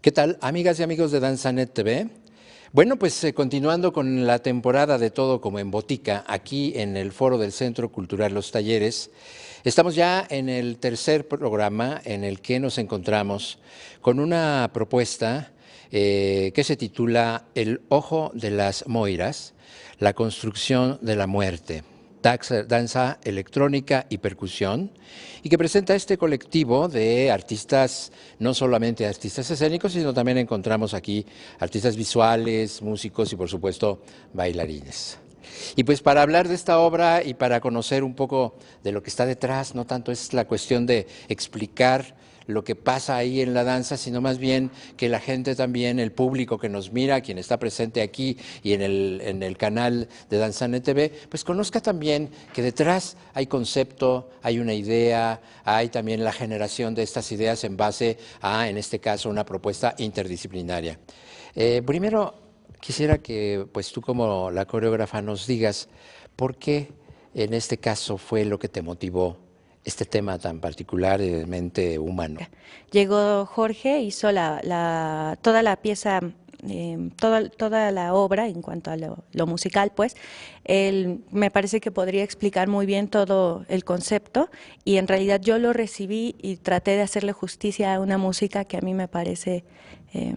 ¿Qué tal, amigas y amigos de Danzanet TV? Bueno, pues continuando con la temporada de Todo como en Botica, aquí en el Foro del Centro Cultural Los Talleres, estamos ya en el tercer programa en el que nos encontramos con una propuesta que se titula El Ojo de las Moiras, la construcción de la muerte, danza electrónica y percusión, y que presenta este colectivo de artistas, no solamente artistas escénicos, sino también encontramos aquí artistas visuales, músicos y por supuesto bailarines. Y pues para hablar de esta obra y para conocer un poco de lo que está detrás, no tanto es la cuestión de explicar lo que pasa ahí en la danza, sino más bien que la gente también, el público que nos mira, quien está presente aquí y en el canal de Danzanet TV, pues conozca también que detrás hay concepto, hay una idea, hay también la generación de estas ideas en base a, en este caso, una propuesta interdisciplinaria. Primero, quisiera que pues tú como la coreógrafa nos digas por qué en este caso fue lo que te motivó este tema tan particular de mente humano. Llegó Jorge, hizo toda la pieza, toda la obra en cuanto a lo musical, pues. Él me parece que podría explicar muy bien todo el concepto y en realidad yo lo recibí y traté de hacerle justicia a una música que a mí me parece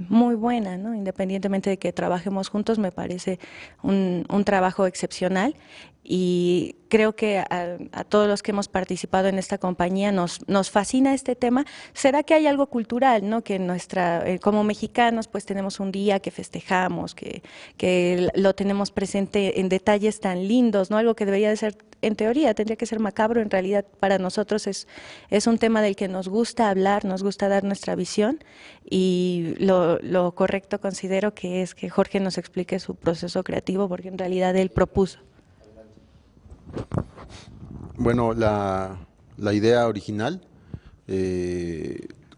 muy buena, ¿no? Independientemente de que trabajemos juntos, me parece un trabajo excepcional y creo que a todos los que hemos participado en esta compañía nos fascina este tema. ¿Será que hay algo cultural, ¿no? Que como mexicanos pues tenemos un día que festejamos, que lo tenemos presente en detalles tan lindos, ¿no? Algo que debería de ser, en teoría, tendría que ser macabro, en realidad para nosotros es un tema del que nos gusta hablar, nos gusta dar nuestra visión y lo correcto considero que es que Jorge nos explique su proceso creativo porque en realidad él propuso. Bueno, la idea original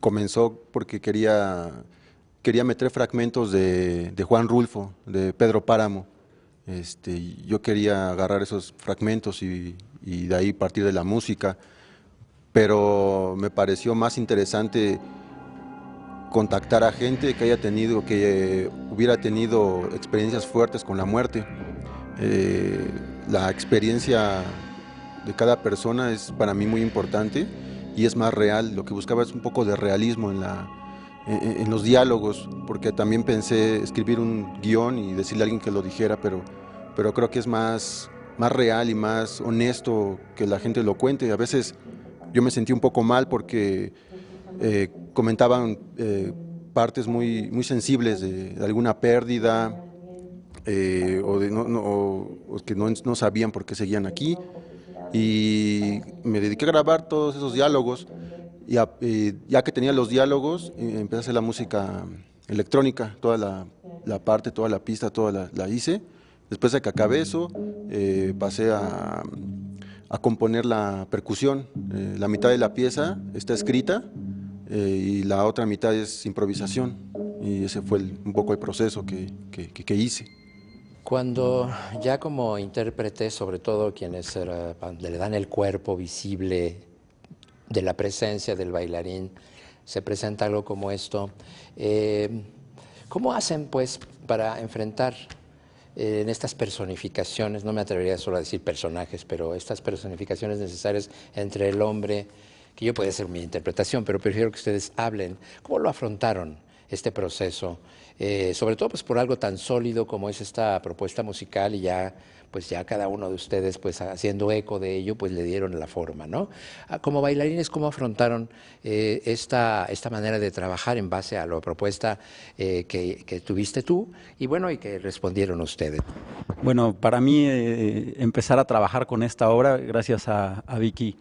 comenzó porque quería meter fragmentos de Juan Rulfo, de Pedro Páramo. Yo quería agarrar esos fragmentos y de ahí partir de la música, pero me pareció más interesante contactar a gente que hubiera tenido experiencias fuertes con la muerte. La experiencia de cada persona es para mí muy importante y es más real. Lo que buscaba es un poco de realismo en los diálogos, porque también pensé escribir un guión y decirle a alguien que lo dijera, pero creo que es más real y más honesto que la gente lo cuente. A veces yo me sentí un poco mal porque comentaban partes muy sensibles de alguna pérdida, o que no sabían por qué seguían aquí, y me dediqué a grabar todos esos diálogos y ya que tenía los diálogos empecé a hacer la música electrónica, toda la pista, la hice. Después de que acabé eso, pasé a componer la percusión. La mitad de la pieza está escrita y la otra mitad es improvisación, y ese fue un poco el proceso que hice. Cuando ya como intérprete, sobre todo quienes le dan el cuerpo visible de la presencia del bailarín, se presenta algo como esto, ¿cómo hacen pues para enfrentar en estas personificaciones, no me atrevería solo a decir personajes, pero estas personificaciones necesarias entre el hombre, que yo puede ser mi interpretación, pero prefiero que ustedes hablen, ¿cómo lo afrontaron este proceso? Sobre todo pues por algo tan sólido como es esta propuesta musical y ya pues ya cada uno de ustedes pues haciendo eco de ello pues le dieron la forma, ¿no? Como bailarines, ¿cómo afrontaron esta manera de trabajar en base a la propuesta que tuviste tú y bueno y que respondieron ustedes? Bueno, para mí empezar a trabajar con esta obra, gracias a Vicky,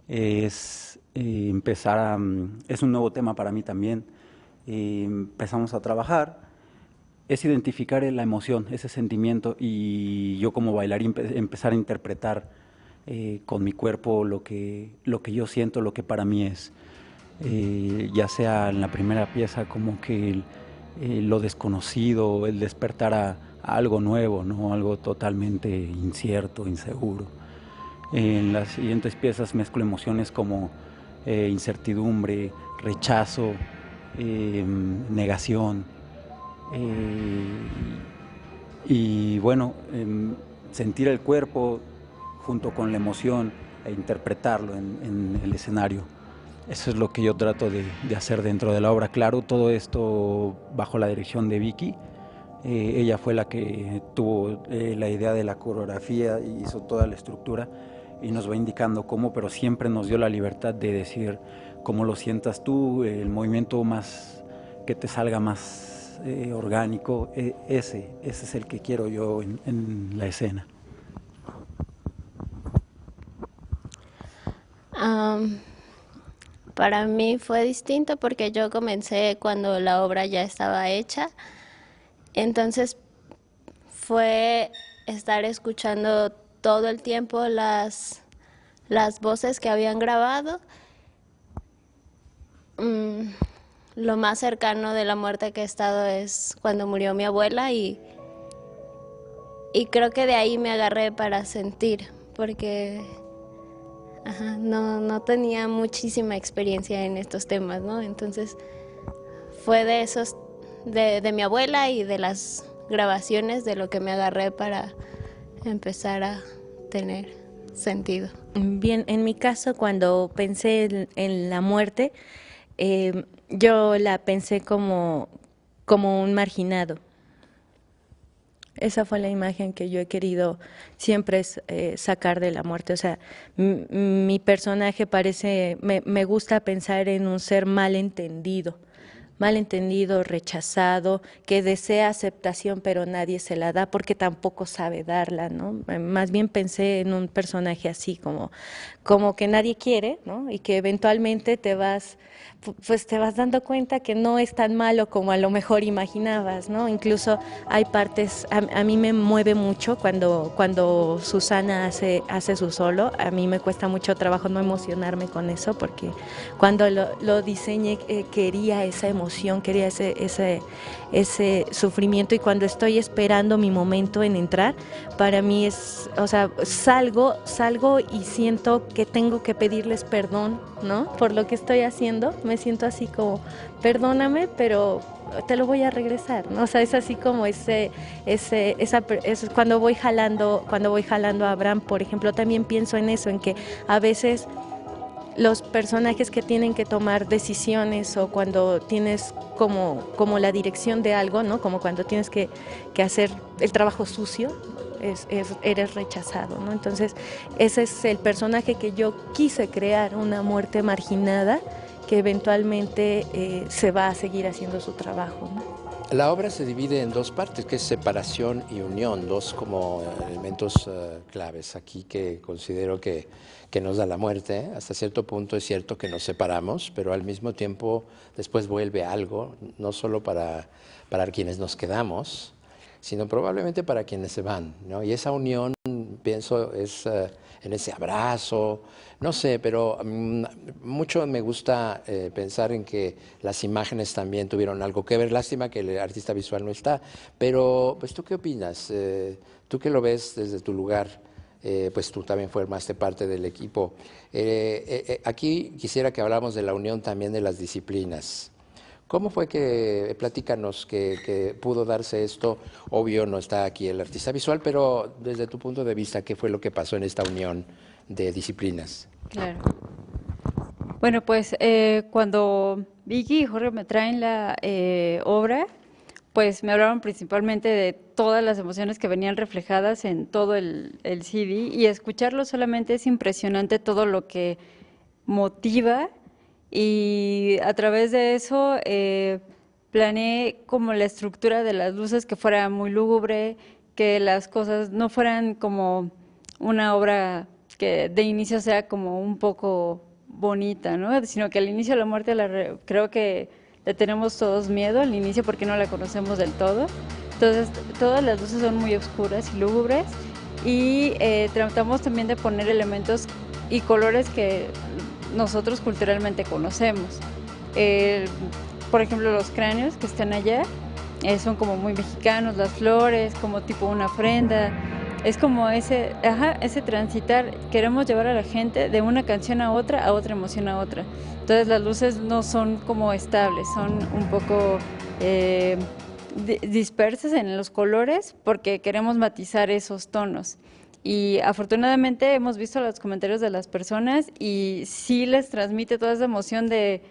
es es un nuevo tema para mí también. Empezamos a trabajar, es identificar la emoción, ese sentimiento, y yo como bailarín empezar a interpretar con mi cuerpo lo que yo siento, lo que para mí es. Ya sea en la primera pieza como que lo desconocido, el despertar a algo nuevo, ¿no? Algo totalmente incierto, inseguro. En las siguientes piezas mezclo emociones como incertidumbre, rechazo, negación, y bueno, sentir el cuerpo junto con la emoción e interpretarlo en el escenario. Eso es lo que yo trato de hacer dentro de la obra. Claro, todo esto bajo la dirección de Vicky. Ella fue la que tuvo la idea de la coreografía y hizo toda la estructura y nos va indicando cómo, pero siempre nos dio la libertad de decir cómo lo sientas tú, el movimiento más que te salga más orgánico, ese es el que quiero yo en la escena. Para mí fue distinto porque yo comencé cuando la obra ya estaba hecha, entonces fue estar escuchando todo el tiempo las voces que habían grabado. Lo más cercano de la muerte que he estado es cuando murió mi abuela y creo que de ahí me agarré para sentir, porque no tenía muchísima experiencia en estos temas, ¿no? Entonces fue de esos, de mi abuela y de las grabaciones de lo que me agarré para empezar a tener sentido. Bien, en mi caso, cuando pensé en la muerte, yo la pensé como un marginado. Esa fue la imagen que yo he querido siempre sacar de la muerte. O sea, mi personaje me gusta pensar en un ser malentendido, rechazado, que desea aceptación pero nadie se la da porque tampoco sabe darla, ¿no? Más bien pensé en un personaje así, como que nadie quiere, ¿no? Y que eventualmente te vas dando cuenta que no es tan malo como a lo mejor imaginabas, ¿no? Incluso hay partes, a mí me mueve mucho cuando Susana hace su solo. A mí me cuesta mucho trabajo no emocionarme con eso, porque cuando lo diseñé quería esa emoción, quería ese sufrimiento, y cuando estoy esperando mi momento en entrar, para mí es, o sea, salgo y siento que tengo que pedirles perdón, ¿no? Por lo que estoy haciendo. Me siento así como, perdóname, pero te lo voy a regresar, ¿no? O sea, es así como cuando voy jalando a Abraham, por ejemplo, también pienso en eso, en que a veces los personajes que tienen que tomar decisiones, o cuando tienes como la dirección de algo, ¿no? Como cuando tienes que hacer el trabajo sucio, eres rechazado, ¿no? Entonces, ese es el personaje que yo quise crear, una muerte marginada que eventualmente se va a seguir haciendo su trabajo, ¿no? La obra se divide en dos partes, que es separación y unión, dos como elementos claves aquí que considero que nos da la muerte. Hasta cierto punto es cierto que nos separamos, pero al mismo tiempo después vuelve algo, no solo para quienes nos quedamos, sino probablemente para quienes se van, ¿no? Y esa unión, pienso, es en ese abrazo, no sé, pero mucho me gusta pensar en que las imágenes también tuvieron algo que ver. Lástima que el artista visual no está, pero pues ¿tú qué opinas? Tú que lo ves desde tu lugar, pues tú también formaste parte del equipo. Aquí quisiera que habláramos de la unión también de las disciplinas. ¿Cómo fue platícanos, que pudo darse esto? Obvio, no está aquí el artista visual, pero desde tu punto de vista, ¿qué fue lo que pasó en esta unión de disciplinas? Claro. Bueno, pues cuando Vicky y Jorge me traen la obra, pues me hablaron principalmente de todas las emociones que venían reflejadas en todo el CD, y escucharlo solamente es impresionante todo lo que motiva. Y a través de eso planeé como la estructura de las luces, que fuera muy lúgubre, que las cosas no fueran como una obra que de inicio sea como un poco bonita, ¿no? Sino que al inicio de la muerte creo que le tenemos todos miedo al inicio porque no la conocemos del todo. Entonces todas las luces son muy oscuras y lúgubres, y tratamos también de poner elementos y colores que nosotros culturalmente conocemos. Por ejemplo, los cráneos que están allá son como muy mexicanos, las flores como tipo una ofrenda, es como ese transitar, queremos llevar a la gente de una canción a otra emoción a otra. Entonces las luces no son como estables, son un poco dispersas en los colores porque queremos matizar esos tonos. Y afortunadamente hemos visto los comentarios de las personas y sí les transmite toda esa emoción de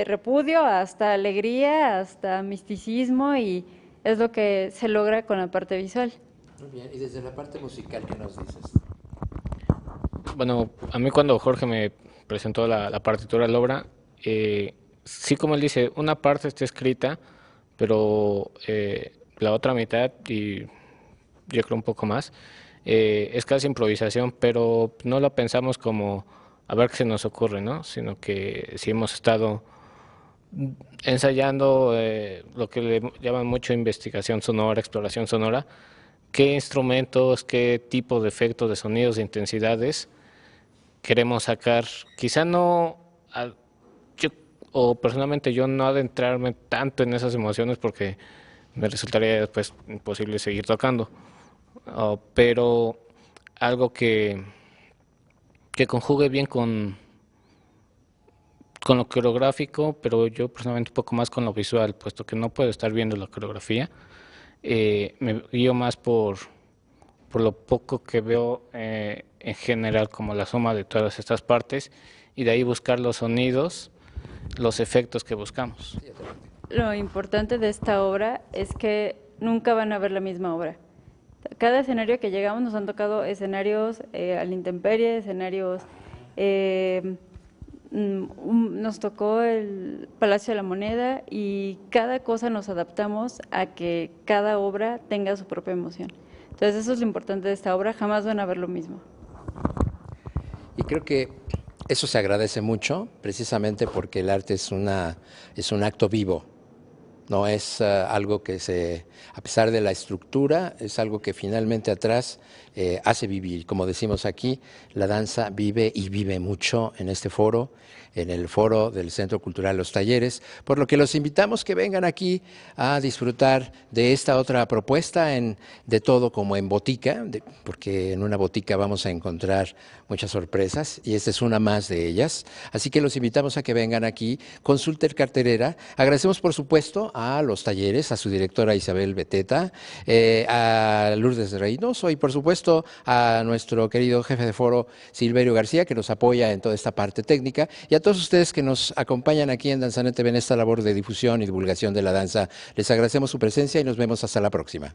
repudio hasta alegría, hasta misticismo, y es lo que se logra con la parte visual. Muy bien, y desde la parte musical, ¿qué nos dices? Bueno, a mí cuando Jorge me presentó la partitura de la obra, sí, como él dice, una parte está escrita, pero la otra mitad, y yo creo un poco más, es casi improvisación, pero no lo pensamos como a ver qué se nos ocurre, ¿no? Sino que sí hemos estado ensayando lo que le llaman mucho investigación sonora, exploración sonora, qué instrumentos, qué tipo de efectos, de sonidos, de intensidades queremos sacar. Quizá no, yo, o personalmente yo no adentrarme tanto en esas emociones porque me resultaría después imposible seguir tocando, pero algo que conjugue bien con lo coreográfico, pero yo personalmente un poco más con lo visual, puesto que no puedo estar viendo la coreografía. Me guío más por lo poco que veo en general, como la suma de todas estas partes, y de ahí buscar los sonidos, los efectos que buscamos. Lo importante de esta obra es que nunca van a ver la misma obra. Cada escenario que llegamos nos han tocado escenarios a la intemperie, escenarios... nos tocó el Palacio de la Moneda y cada cosa nos adaptamos a que cada obra tenga su propia emoción. Entonces eso es lo importante de esta obra, jamás van a ver lo mismo. Y creo que eso se agradece mucho, precisamente porque el arte es un acto vivo. No es algo que a pesar de la estructura, es algo que finalmente atrás hace vivir. Como decimos aquí, la danza vive y vive mucho en este foro, en el foro del Centro Cultural Los Talleres, por lo que los invitamos que vengan aquí a disfrutar de esta otra propuesta de todo como en botica, porque en una botica vamos a encontrar muchas sorpresas y esta es una más de ellas. Así que los invitamos a que vengan aquí, consulten cartelera. Agradecemos por supuesto a Los Talleres, a su directora Isabel Beteta, a Lourdes Reynoso y por supuesto a nuestro querido jefe de foro Silverio García, que nos apoya en toda esta parte técnica, y a todos ustedes que nos acompañan aquí en Danzanet TV en esta labor de difusión y divulgación de la danza. Les agradecemos su presencia y nos vemos hasta la próxima.